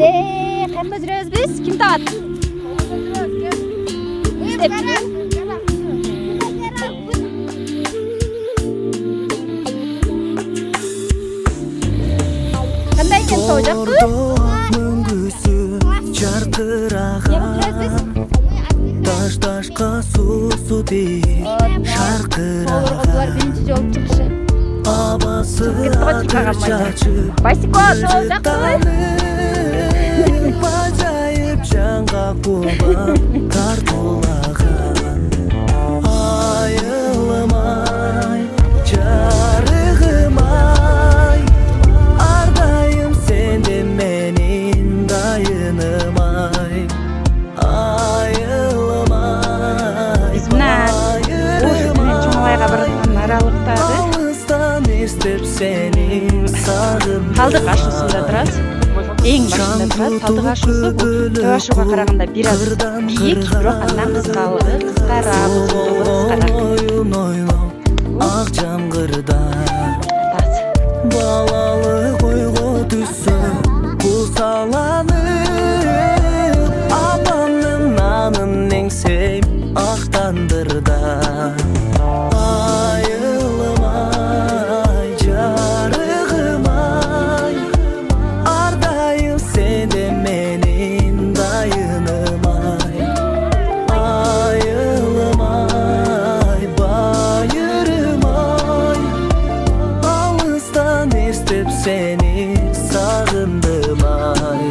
Кайерге жүрөбүз биз? Ким табат? Кандай экен тоо жакпы? Мүңгүсү жаркыраган таш-ташка суусу тип шаркыраган Булар биринчи жолу чыгышы. абасы атыр чачып Байсико тоо жакпы? Бажайып жанга куба тартуулаган айылмай жарыгымай ардайым сенде менин дайынымай айылмай Чоңалайга барган аралыктагы алыстан эстеп сени сагындым Талдык ашуусунда турат. Эң башында турат. Талдык ашуусу бул төө ашууга караганда бир аз бийик, бирок андан кыскалыгы кыскараак, узундугу кыскараак. Oyun oynop ак жамгырда балалык ойго түссө кусаланып апамдын нанын эңсейм актандырда айылмай жарыгымай ардайым сенде менин дайынымай айылмай байырымай алыстан эстеп сени сагындым ай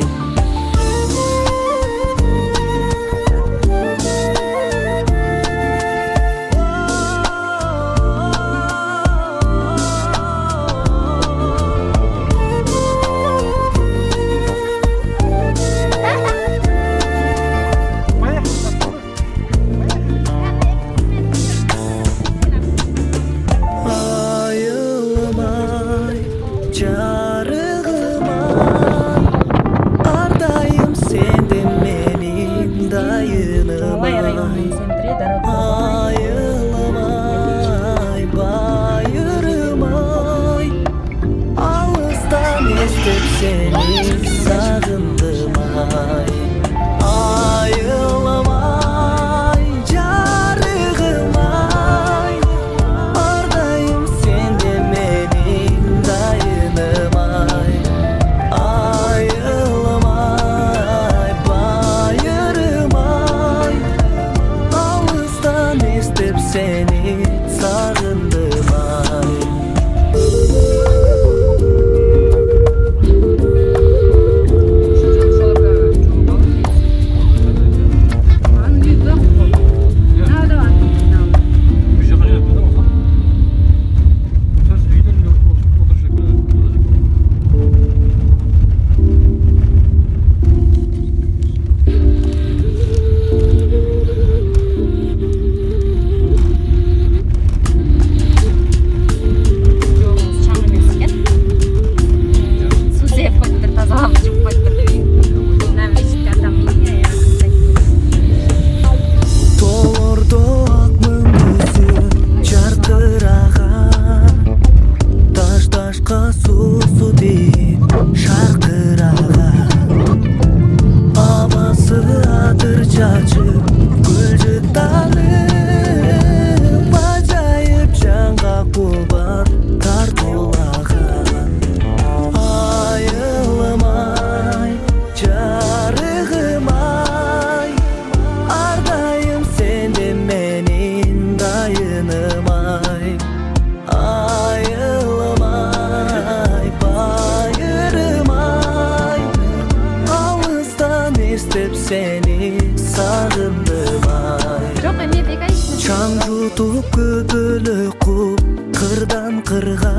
айылмай жарыгымай ардайым сенде менин дайынымай айылмай байырымай алыстан эстеп сени сагындым ай айылмай жарыгымай ардайым сенде менин дайынымай айылмай байырымай алыстан эстеп сени сагындым ай Толордо ак мүңгүсү жаркыраган таш-ташка суусу тип шаркыраган абасы атыр чачып гүл жыттанып бажайып жанга кубат тартуулаган айылмай жарыгымай ардайым сенде менин дайынымай айылмай байырымай алыстан эстеп сени сагындым ай Жок, эми бекайсың. чаң жутуп көпөлө куп кырдан кырга